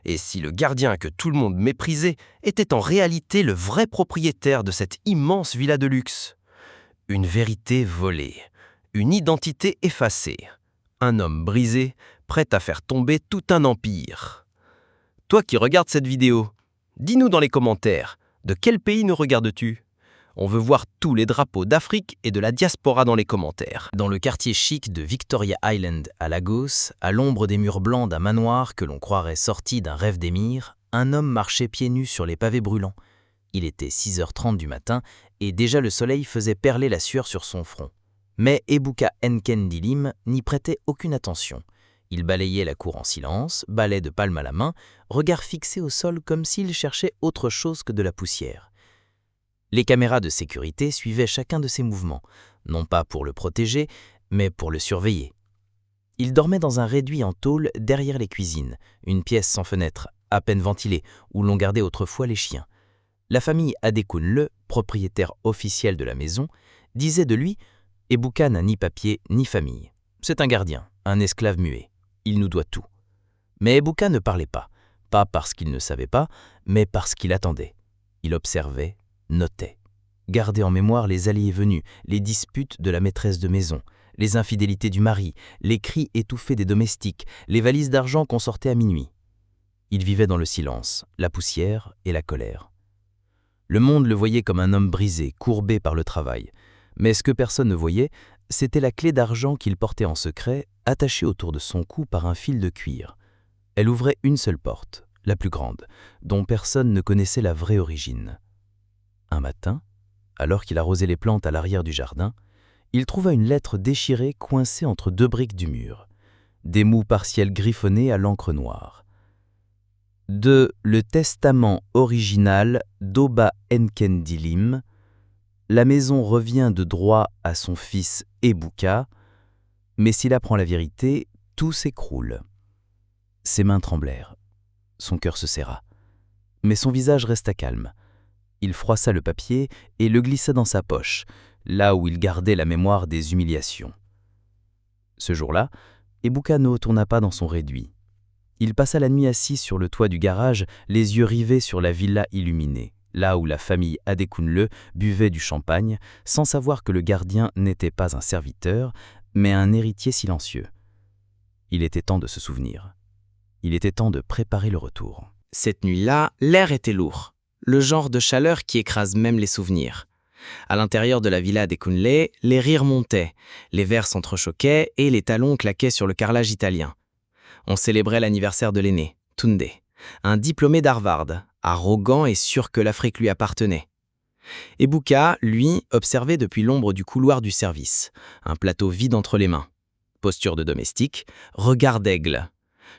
Et si le gardien que tout le monde méprisait était en réalité le vrai propriétaire de cette immense villa de luxe? Une vérité volée, une identité effacée, un homme brisé, prêt à faire tomber tout un empire. Toi qui regardes cette vidéo, dis-nous dans les commentaires, de quel pays nous regardes-tu? On veut voir tous les drapeaux d'Afrique et de la diaspora dans les commentaires. Dans le quartier chic de Victoria Island à Lagos, à l'ombre des murs blancs d'un manoir que l'on croirait sorti d'un rêve d'émir, un homme marchait pieds nus sur les pavés brûlants. Il était 6h30 du matin et déjà le soleil faisait perler la sueur sur son front. Mais Ebuka Nkendilim n'y prêtait aucune attention. Il balayait la cour en silence, balai de palme à la main, regard fixé au sol comme s'il cherchait autre chose que de la poussière. Les caméras de sécurité suivaient chacun de ses mouvements, non pas pour le protéger, mais pour le surveiller. Il dormait dans un réduit en tôle derrière les cuisines, une pièce sans fenêtre, à peine ventilée, où l'on gardait autrefois les chiens. La famille Adekunle, propriétaire officiel de la maison, disait de lui « Ebuka n'a ni papier ni famille. C'est un gardien, un esclave muet. Il nous doit tout. » Mais Ebuka ne parlait pas parce qu'il ne savait pas, mais parce qu'il attendait. Il observait, notait, gardait en mémoire les allées et venues, les disputes de la maîtresse de maison, les infidélités du mari, les cris étouffés des domestiques, les valises d'argent qu'on sortait à minuit. Il vivait dans le silence, la poussière et la colère. Le monde le voyait comme un homme brisé, courbé par le travail. Mais ce que personne ne voyait, c'était la clé d'argent qu'il portait en secret, attachée autour de son cou par un fil de cuir. Elle ouvrait une seule porte, la plus grande, dont personne ne connaissait la vraie origine. Un matin, alors qu'il arrosait les plantes à l'arrière du jardin, il trouva une lettre déchirée coincée entre deux briques du mur, des mots partiels griffonnés à l'encre noire. De le testament original d'Oba Nkendilim, la maison revient de droit à son fils Ebuka, mais s'il apprend la vérité, tout s'écroule. Ses mains tremblèrent, son cœur se serra, mais son visage resta calme. Il froissa le papier et le glissa dans sa poche, là où il gardait la mémoire des humiliations. Ce jour-là, Ebuka ne retourna pas dans son réduit. Il passa la nuit assis sur le toit du garage, les yeux rivés sur la villa illuminée, là où la famille Adekunle buvait du champagne, sans savoir que le gardien n'était pas un serviteur, mais un héritier silencieux. Il était temps de se souvenir. Il était temps de préparer le retour. Cette nuit-là, l'air était lourd, le genre de chaleur qui écrase même les souvenirs. À l'intérieur de la villa Adekunle, les rires montaient, les verres s'entrechoquaient et les talons claquaient sur le carrelage italien. On célébrait l'anniversaire de l'aîné, Tunde, un diplômé d'Harvard, arrogant et sûr que l'Afrique lui appartenait. Ebuka, lui, observait depuis l'ombre du couloir du service, un plateau vide entre les mains. Posture de domestique, regard d'aigle.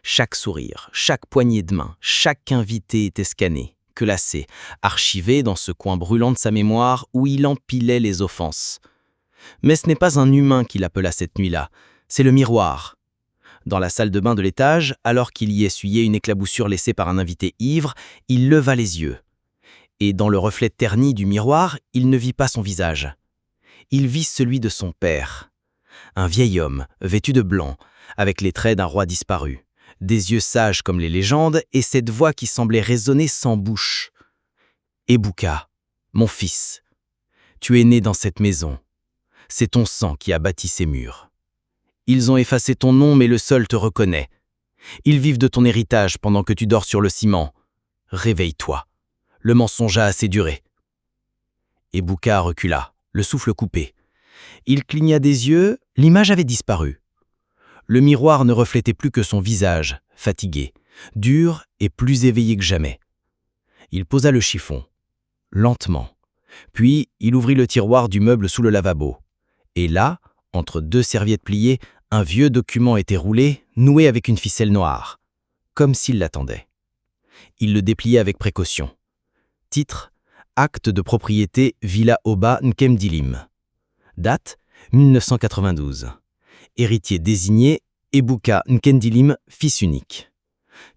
Chaque sourire, chaque poignée de main, chaque invité était scanné, classé, archivé dans ce coin brûlant de sa mémoire où il empilait les offenses. Mais ce n'est pas un humain qu'il appela cette nuit-là, c'est le miroir. Dans la salle de bain de l'étage, alors qu'il y essuyait une éclaboussure laissée par un invité ivre, il leva les yeux. Et dans le reflet terni du miroir, il ne vit pas son visage. Il vit celui de son père. Un vieil homme, vêtu de blanc, avec les traits d'un roi disparu, des yeux sages comme les légendes et cette voix qui semblait résonner sans bouche. « Ebuka, mon fils, tu es né dans cette maison. C'est ton sang qui a bâti ces murs. Ils ont effacé ton nom, mais le sol te reconnaît. Ils vivent de ton héritage pendant que tu dors sur le ciment. Réveille-toi. Le mensonge a assez duré. » Ebuka recula, le souffle coupé. Il cligna des yeux, l'image avait disparu. Le miroir ne reflétait plus que son visage, fatigué, dur et plus éveillé que jamais. Il posa le chiffon, lentement. Puis, il ouvrit le tiroir du meuble sous le lavabo. Et là, entre deux serviettes pliées, un vieux document était roulé, noué avec une ficelle noire, comme s'il l'attendait. Il le déplia avec précaution. Titre : Acte de propriété Villa Oba Nkendilim. Date : 1992. Héritier désigné, Ebuka Nkendilim, fils unique.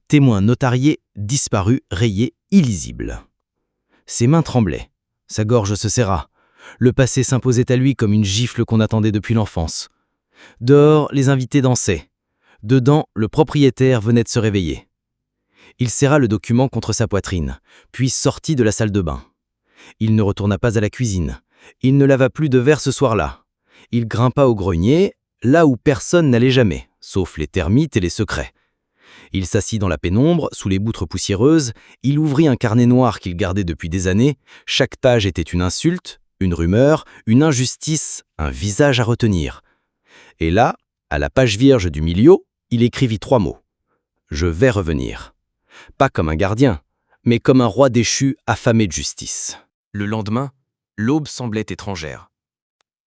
Témoin notarié, disparu, rayé, illisible. Ses mains tremblaient, sa gorge se serra. Le passé s'imposait à lui comme une gifle qu'on attendait depuis l'enfance. Dehors, les invités dansaient. Dedans, le propriétaire venait de se réveiller. Il serra le document contre sa poitrine, puis sortit de la salle de bain. Il ne retourna pas à la cuisine. Il ne lava plus de verre ce soir-là. Il grimpa au grenier, là où personne n'allait jamais, sauf les termites et les secrets. Il s'assit dans la pénombre, sous les boutres poussiéreuses, il ouvrit un carnet noir qu'il gardait depuis des années. Chaque page était une insulte, une rumeur, une injustice, un visage à retenir. Et là, à la page vierge du milieu, il écrivit 3 mots. « Je vais revenir ». Pas comme un gardien, mais comme un roi déchu affamé de justice. Le lendemain, l'aube semblait étrangère.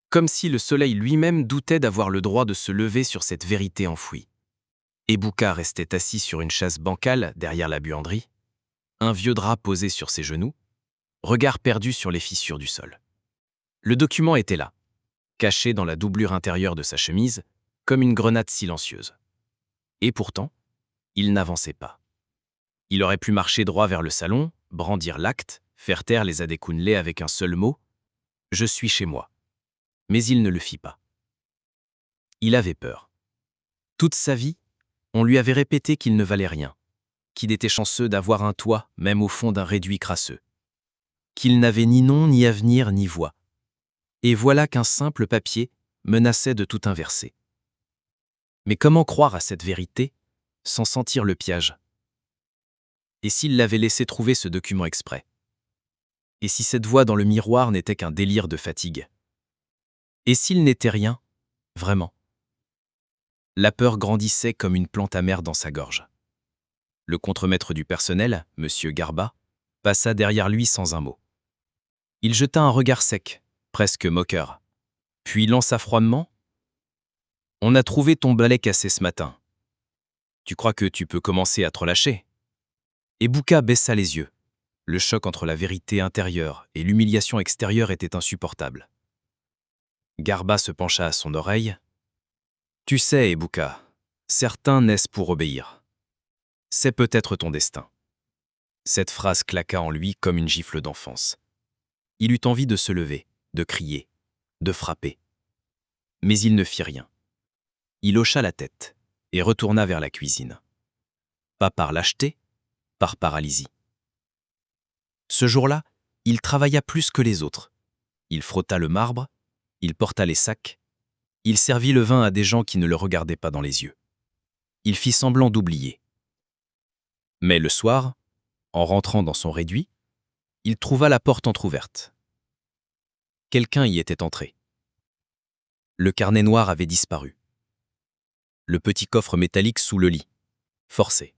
Comme si le soleil lui-même doutait d'avoir le droit de se lever sur cette vérité enfouie. Ebuka restait assis sur une chaise bancale derrière la buanderie, un vieux drap posé sur ses genoux, regard perdu sur les fissures du sol. Le document était là, caché dans la doublure intérieure de sa chemise, comme une grenade silencieuse. Et pourtant, il n'avançait pas. Il aurait pu marcher droit vers le salon, brandir l'acte, faire taire les Adekunle avec un seul mot « Je suis chez moi ». Mais il ne le fit pas. Il avait peur. Toute sa vie, on lui avait répété qu'il ne valait rien, qu'il était chanceux d'avoir un toit, même au fond d'un réduit crasseux, qu'il n'avait ni nom, ni avenir, ni voix. Et voilà qu'un simple papier menaçait de tout inverser. Mais comment croire à cette vérité sans sentir le piège? Et s'il l'avait laissé trouver ce document exprès? Et si cette voix dans le miroir n'était qu'un délire de fatigue? Et s'il n'était rien, vraiment? La peur grandissait comme une plante amère dans sa gorge. Le contremaître du personnel, M. Garba, passa derrière lui sans un mot. Il jeta un regard sec, presque moqueur, puis lança froidement « On a trouvé ton balai cassé ce matin. Tu crois que tu peux commencer à te relâcher ?» Ebuka baissa les yeux. Le choc entre la vérité intérieure et l'humiliation extérieure était insupportable. Garba se pencha à son oreille. « Tu sais, Ebuka, certains naissent pour obéir. C'est peut-être ton destin. » Cette phrase claqua en lui comme une gifle d'enfance. Il eut envie de se lever, de crier, de frapper. Mais il ne fit rien. Il hocha la tête et retourna vers la cuisine. Pas par lâcheté, par paralysie. Ce jour-là, il travailla plus que les autres. Il frotta le marbre, il porta les sacs, il servit le vin à des gens qui ne le regardaient pas dans les yeux. Il fit semblant d'oublier. Mais le soir, en rentrant dans son réduit, il trouva la porte entr'ouverte. Quelqu'un y était entré. Le carnet noir avait disparu. Le petit coffre métallique sous le lit, forcé.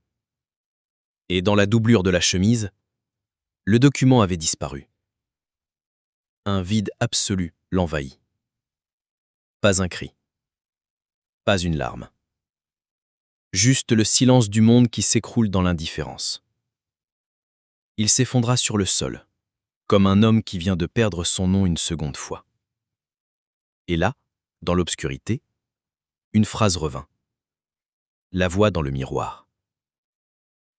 Et dans la doublure de la chemise, le document avait disparu. Un vide absolu l'envahit. Pas un cri. Pas une larme. Juste le silence du monde qui s'écroule dans l'indifférence. Il s'effondra sur le sol, comme un homme qui vient de perdre son nom une seconde fois. Et là, dans l'obscurité, une phrase revint. La voix dans le miroir.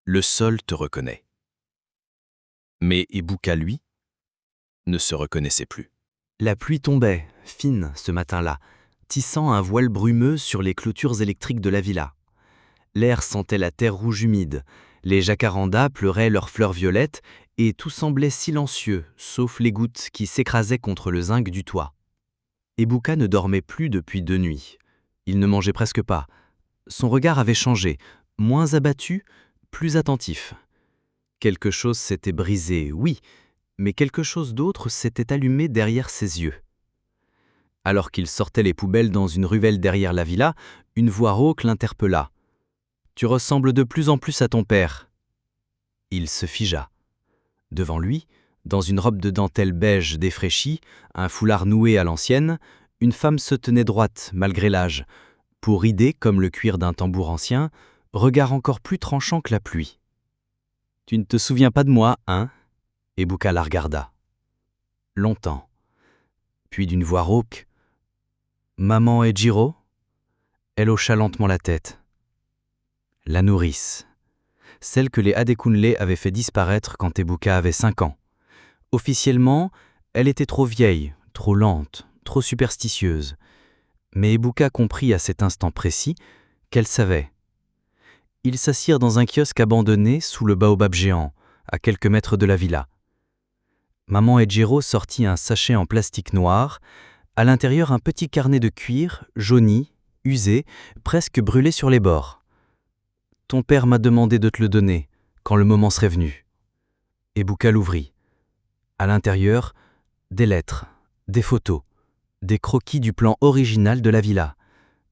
Le sol te reconnaît. Mais Ebuka, lui, ne se reconnaissait plus. La pluie tombait, fine, ce matin-là, tissant un voile brumeux sur les clôtures électriques de la villa. L'air sentait la terre rouge humide, les jacarandas pleuraient leurs fleurs violettes et tout semblait silencieux, sauf les gouttes qui s'écrasaient contre le zinc du toit. Ebuka ne dormait plus depuis 2 nuits. Il ne mangeait presque pas. Son regard avait changé, moins abattu, plus attentif. Quelque chose s'était brisé, oui, mais quelque chose d'autre s'était allumé derrière ses yeux. Alors qu'il sortait les poubelles dans une ruelle derrière la villa, une voix rauque l'interpella. « Tu ressembles de plus en plus à ton père. » Il se figea. Devant lui, dans une robe de dentelle beige défraîchie, un foulard noué à l'ancienne, une femme se tenait droite malgré l'âge, peau ridée comme le cuir d'un tambour ancien, regard encore plus tranchant que la pluie. « Tu ne te souviens pas de moi, hein ?» Ebuka la regarda. Longtemps. Puis d'une voix rauque. « Maman et Jiro ?» Elle hocha lentement la tête. La nourrice. Celle que les Adekunle avaient fait disparaître quand Ebuka avait 5 ans. Officiellement, elle était trop vieille, trop lente, trop superstitieuse. Mais Ebuka comprit à cet instant précis qu'elle savait. Ils s'assirent dans un kiosque abandonné sous le baobab géant, à quelques mètres de la villa. Maman Ejiro sortit un sachet en plastique noir, à l'intérieur un petit carnet de cuir, jauni, usé, presque brûlé sur les bords. « Ton père m'a demandé de te le donner, quand le moment serait venu. » Ebuka l'ouvrit. À l'intérieur, des lettres, des photos, des croquis du plan original de la villa,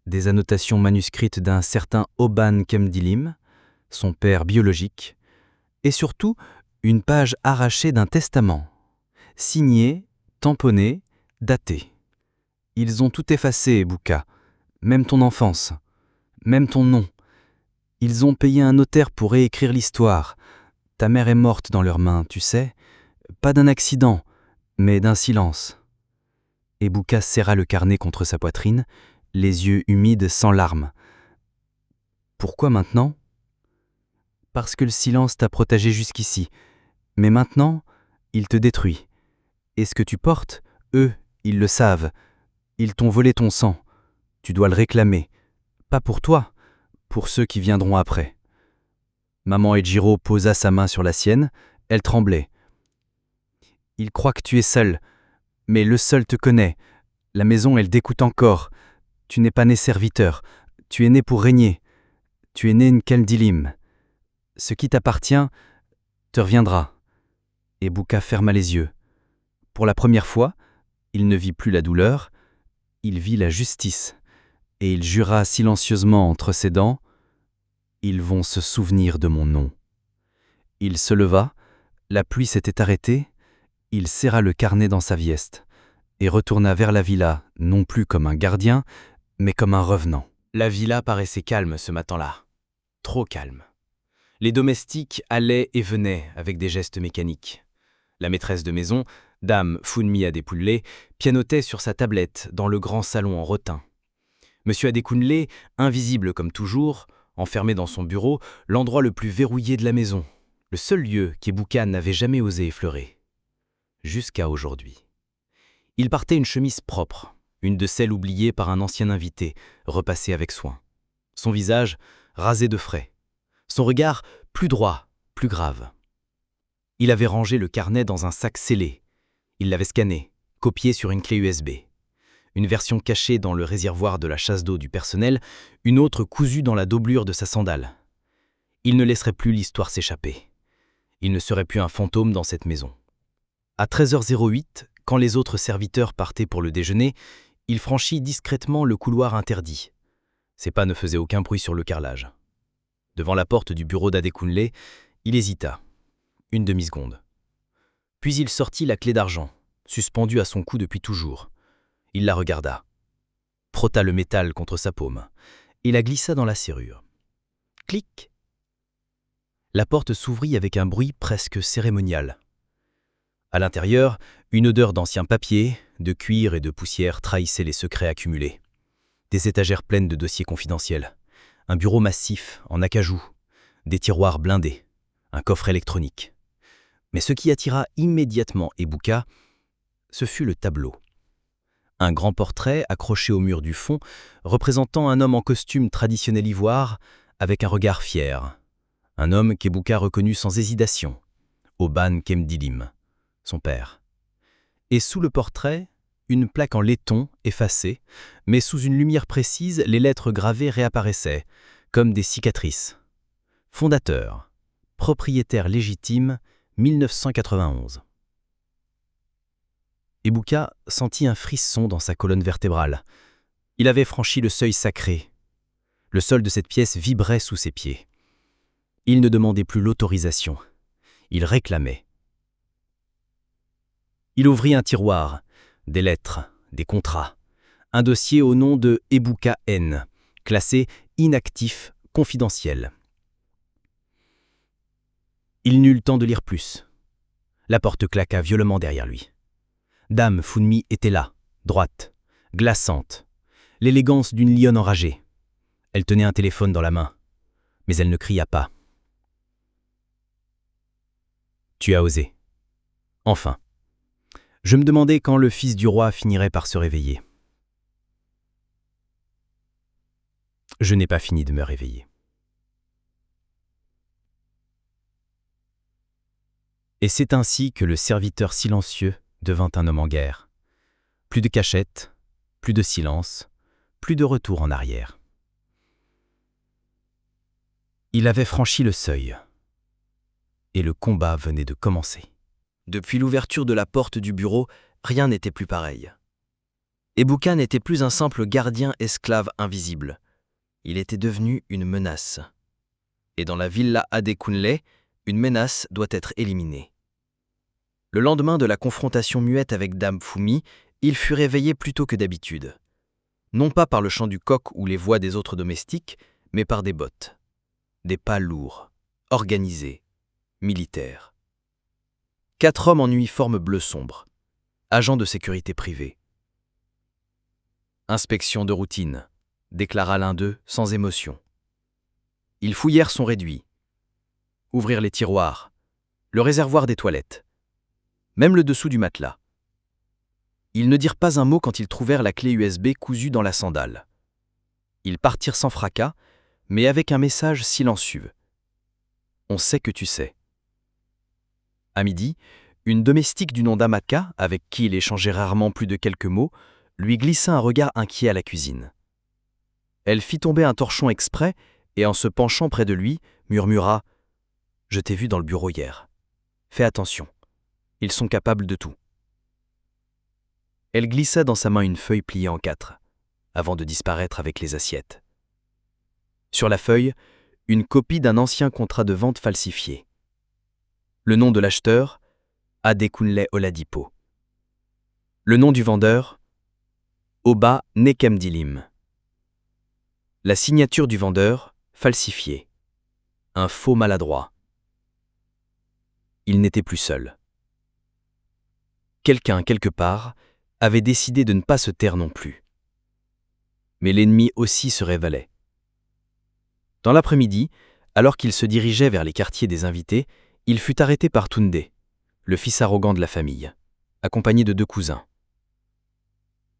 des annotations manuscrites d'un certain Oban Kemdilim, son père biologique, et surtout une page arrachée d'un testament, signé, tamponné, daté. Ils ont tout effacé, Ebuka, même ton enfance, même ton nom. Ils ont payé un notaire pour réécrire l'histoire. Ta mère est morte dans leurs mains, tu sais, pas d'un accident, mais d'un silence. Ebuka serra le carnet contre sa poitrine, les yeux humides sans larmes. Pourquoi maintenant ? Parce que le silence t'a protégé jusqu'ici. Mais maintenant, il te détruit. Et ce que tu portes, eux, ils le savent. Ils t'ont volé ton sang. Tu dois le réclamer. Pas pour toi, pour ceux qui viendront après. Maman Ejiro posa sa main sur la sienne. Elle tremblait. Il croit que tu es seul. Mais le seul te connaît. La maison, elle t'écoute encore. Tu n'es pas né serviteur. Tu es né pour régner. Tu es né Nkeldilim. Ce qui t'appartient te reviendra. Ebuka ferma les yeux. Pour la première fois, il ne vit plus la douleur, il vit la justice. Et il jura silencieusement entre ses dents, « Ils vont se souvenir de mon nom. » Il se leva, la pluie s'était arrêtée, il serra le carnet dans sa veste et retourna vers la villa, non plus comme un gardien, mais comme un revenant. La villa paraissait calme ce matin-là. Trop calme. Les domestiques allaient et venaient avec des gestes mécaniques. La maîtresse de maison, Dame Funmi Adekunle, pianotait sur sa tablette dans le grand salon en rotin. Monsieur Adekunle, invisible comme toujours, enfermé dans son bureau, l'endroit le plus verrouillé de la maison, le seul lieu qu'Ebuka n'avait jamais osé effleurer. Jusqu'à aujourd'hui. Il portait une chemise propre, une de celles oubliées par un ancien invité, repassée avec soin. Son visage rasé de frais. Son regard plus droit, plus grave. Il avait rangé le carnet dans un sac scellé. Il l'avait scanné, copié sur une clé USB. Une version cachée dans le réservoir de la chasse d'eau du personnel, une autre cousue dans la doublure de sa sandale. Il ne laisserait plus l'histoire s'échapper. Il ne serait plus un fantôme dans cette maison. À 13h08, quand les autres serviteurs partaient pour le déjeuner, il franchit discrètement le couloir interdit. Ses pas ne faisaient aucun bruit sur le carrelage. Devant la porte du bureau d'Adekunle, il hésita. Une demi-seconde. Puis il sortit la clé d'argent, suspendue à son cou depuis toujours. Il la regarda, frotta le métal contre sa paume et la glissa dans la serrure. Clic. La porte s'ouvrit avec un bruit presque cérémonial. À l'intérieur, une odeur d'ancien papier, de cuir et de poussière trahissait les secrets accumulés. Des étagères pleines de dossiers confidentiels, un bureau massif en acajou, des tiroirs blindés, un coffre électronique. Mais ce qui attira immédiatement Ebuka, ce fut le tableau. Un grand portrait accroché au mur du fond, représentant un homme en costume traditionnel ivoire, avec un regard fier. Un homme qu'Ebuka reconnut sans hésitation, Oban Kemdilim, son père. Et sous le portrait, une plaque en laiton effacée, mais sous une lumière précise, les lettres gravées réapparaissaient, comme des cicatrices. Fondateur, propriétaire légitime, 1991. Ebuka sentit un frisson dans sa colonne vertébrale. Il avait franchi le seuil sacré. Le sol de cette pièce vibrait sous ses pieds. Il ne demandait plus l'autorisation. Il réclamait. Il ouvrit un tiroir, des lettres, des contrats, un dossier au nom de Ebuka N, classé inactif, confidentiel. Il n'eut le temps de lire plus. La porte claqua violemment derrière lui. Dame Funmi était là, droite, glaçante, l'élégance d'une lionne enragée. Elle tenait un téléphone dans la main, mais elle ne cria pas. Tu as osé. Enfin. Je me demandais quand le fils du roi finirait par se réveiller. Je n'ai pas fini de me réveiller. Et c'est ainsi que le serviteur silencieux devint un homme en guerre. Plus de cachette, plus de silence, plus de retour en arrière. Il avait franchi le seuil. Et le combat venait de commencer. Depuis l'ouverture de la porte du bureau, rien n'était plus pareil. Ebuka n'était plus un simple gardien esclave invisible. Il était devenu une menace. Et dans la villa Adekunle, une menace doit être éliminée. Le lendemain de la confrontation muette avec Dame Fumi, il fut réveillé plus tôt que d'habitude. Non pas par le chant du coq ou les voix des autres domestiques, mais par des bottes. Des pas lourds, organisés, militaires. 4 hommes en uniforme bleu sombre, agents de sécurité privée. Inspection de routine, déclara l'un d'eux sans émotion. Ils fouillèrent son réduit. Ouvrirent les tiroirs, le réservoir des toilettes, même le dessous du matelas. Ils ne dirent pas un mot quand ils trouvèrent la clé USB cousue dans la sandale. Ils partirent sans fracas, mais avec un message silencieux. On sait que tu sais. À midi, une domestique du nom d'Amaka, avec qui il échangeait rarement plus de quelques mots, lui glissa un regard inquiet à la cuisine. Elle fit tomber un torchon exprès et en se penchant près de lui, murmura « Je t'ai vu dans le bureau hier. Fais attention. Ils sont capables de tout. » Elle glissa dans sa main une feuille pliée en 4, avant de disparaître avec les assiettes. Sur la feuille, une copie d'un ancien contrat de vente falsifié. Le nom de l'acheteur, Adekunle Oladipo. Le nom du vendeur, Oba Nekemdilim. La signature du vendeur, falsifiée. Un faux maladroit. Il n'était plus seul. Quelqu'un, quelque part, avait décidé de ne pas se taire non plus. Mais l'ennemi aussi se révélait. Dans l'après-midi, alors qu'il se dirigeait vers les quartiers des invités, il fut arrêté par Tunde, le fils arrogant de la famille, accompagné de 2 cousins.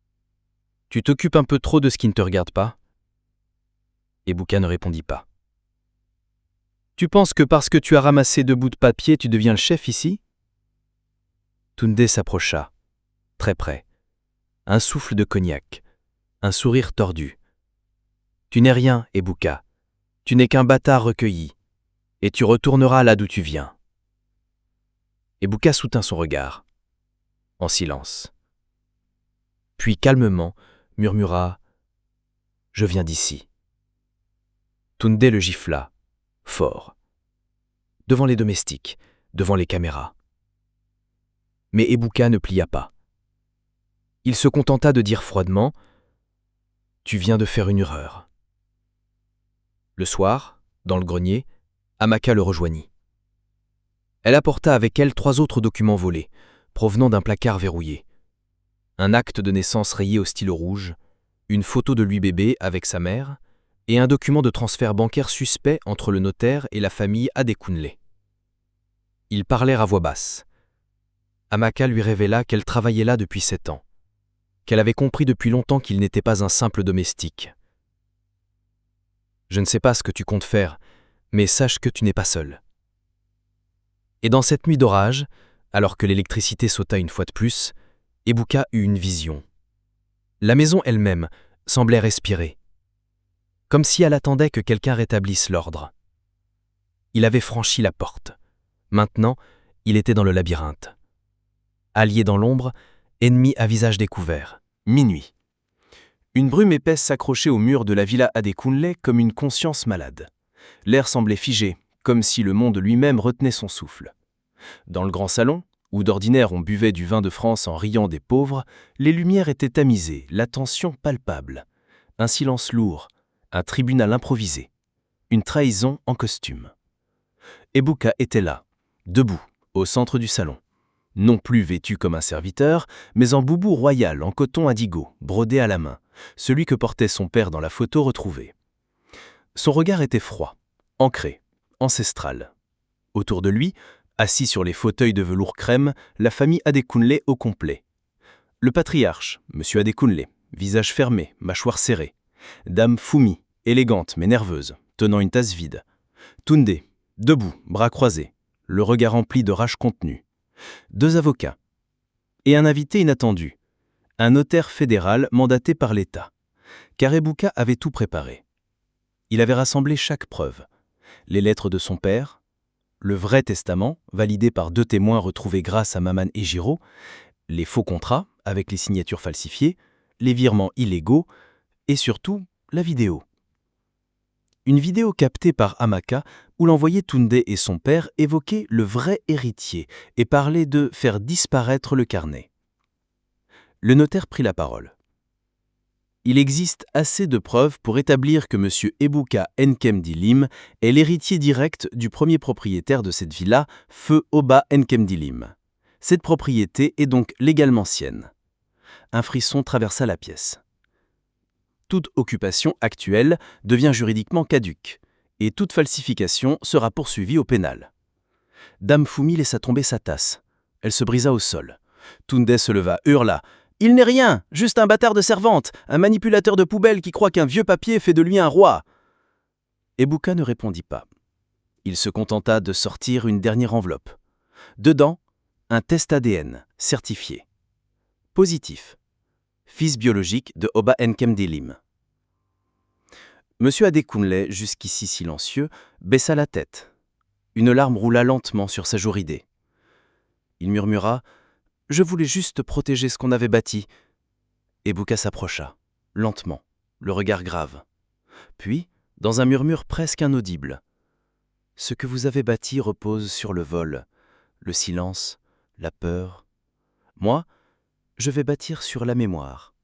« Tu t'occupes un peu trop de ce qui ne te regarde pas ?» Ebuka ne répondit pas. « Tu penses que parce que tu as ramassé 2 bouts de papier, tu deviens le chef ici ?» Tunde s'approcha, très près. Un souffle de cognac, un sourire tordu. « Tu n'es rien, Ebuka. Tu n'es qu'un bâtard recueilli, et tu retourneras là d'où tu viens. » Ebuka soutint son regard, en silence. Puis calmement murmura « Je viens d'ici. » Tunde le gifla, fort, devant les domestiques, devant les caméras. Mais Ebuka ne plia pas. Il se contenta de dire froidement « Tu viens de faire une erreur. » Le soir, dans le grenier, Amaka le rejoignit. Elle apporta avec elle 3 autres documents volés, provenant d'un placard verrouillé. Un acte de naissance rayé au stylo rouge, une photo de lui bébé avec sa mère, et un document de transfert bancaire suspect entre le notaire et la famille Adekunle. Ils parlèrent à voix basse. Amaka lui révéla qu'elle travaillait là depuis 7 ans, qu'elle avait compris depuis longtemps qu'il n'était pas un simple domestique. « Je ne sais pas ce que tu comptes faire, mais sache que tu n'es pas seul. » Et dans cette nuit d'orage, alors que l'électricité sauta une fois de plus, Ebuka eut une vision. La maison elle-même semblait respirer, comme si elle attendait que quelqu'un rétablisse l'ordre. Il avait franchi la porte. Maintenant, il était dans le labyrinthe. Allié dans l'ombre, ennemi à visage découvert. Minuit. Une brume épaisse s'accrochait au mur de la villa Adekunle comme une conscience malade. L'air semblait figé, comme si le monde lui-même retenait son souffle. Dans le grand salon, où d'ordinaire on buvait du vin de France en riant des pauvres, les lumières étaient tamisées, la tension palpable. Un silence lourd, un tribunal improvisé, une trahison en costume. Ebuka était là, debout, au centre du salon. Non plus vêtu comme un serviteur, mais en boubou royal en coton indigo, brodé à la main, celui que portait son père dans la photo retrouvée. Son regard était froid, ancré, ancestral. Autour de lui, assis sur les fauteuils de velours crème, la famille Adekunle au complet. Le patriarche, M. Adekunle, visage fermé, mâchoire serrée. Dame Fumi, élégante mais nerveuse, tenant une tasse vide. Tunde, debout, bras croisés, le regard rempli de rage contenue. 2 avocats. Et un invité inattendu, un notaire fédéral mandaté par l'État. Car Ebuka avait tout préparé. Il avait rassemblé chaque preuve. Les lettres de son père, le vrai testament, validé par 2 témoins retrouvés grâce à Maman et Giro, les faux contrats, avec les signatures falsifiées, les virements illégaux, et surtout, la vidéo. Une vidéo captée par Amaka où l'envoyé Tunde et son père évoquaient le vrai héritier et parlaient de faire disparaître le carnet. Le notaire prit la parole. Il existe assez de preuves pour établir que M. Ebuka Nkemdilim est l'héritier direct du premier propriétaire de cette villa, Feu Oba Nkemdilim. Cette propriété est donc légalement sienne. Un frisson traversa la pièce. Toute occupation actuelle devient juridiquement caduque, et toute falsification sera poursuivie au pénal. Dame Fumi laissa tomber sa tasse. Elle se brisa au sol. Tunde se leva, hurla. « Il n'est rien, juste un bâtard de servante, un manipulateur de poubelle qui croit qu'un vieux papier fait de lui un roi. » Ebuka ne répondit pas. Il se contenta de sortir une dernière enveloppe. Dedans, un test ADN certifié. Positif. Fils biologique de Oba Nkemdilim. Monsieur Adekunle, jusqu'ici silencieux, baissa la tête. Une larme roula lentement sur sa joue ridée. Il murmura « Je voulais juste protéger ce qu'on avait bâti. » Ebuka s'approcha, lentement, le regard grave. Puis, dans un murmure presque inaudible, « Ce que vous avez bâti repose sur le vol, le silence, la peur. Moi, je vais bâtir sur la mémoire. »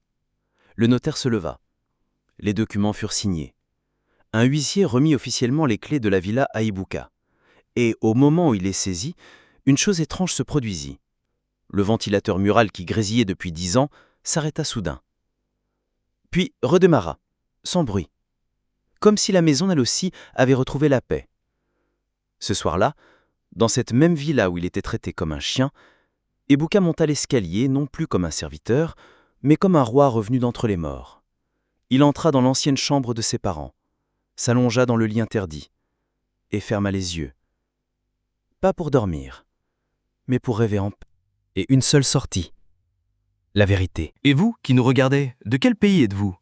Le notaire se leva. Les documents furent signés. Un huissier remit officiellement les clés de la villa à Ebuka. Et au moment où il les saisit, une chose étrange se produisit. Le ventilateur mural qui grésillait depuis 10 ans s'arrêta soudain. Puis redémarra, sans bruit. Comme si la maison, elle aussi, avait retrouvé la paix. Ce soir-là, dans cette même villa où il était traité comme un chien, Ebuka monta l'escalier non plus comme un serviteur, mais comme un roi revenu d'entre les morts. Il entra dans l'ancienne chambre de ses parents, s'allongea dans le lit interdit, et ferma les yeux. Pas pour dormir, mais pour rêver en paix. Et une seule sortie. La vérité. Et vous, qui nous regardez, de quel pays êtes-vous?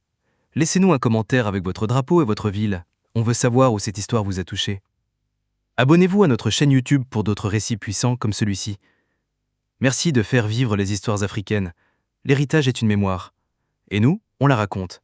Laissez-nous un commentaire avec votre drapeau et votre ville. On veut savoir où cette histoire vous a touché. Abonnez-vous à notre chaîne YouTube pour d'autres récits puissants comme celui-ci. Merci de faire vivre les histoires africaines. L'héritage est une mémoire. Et nous, on la raconte.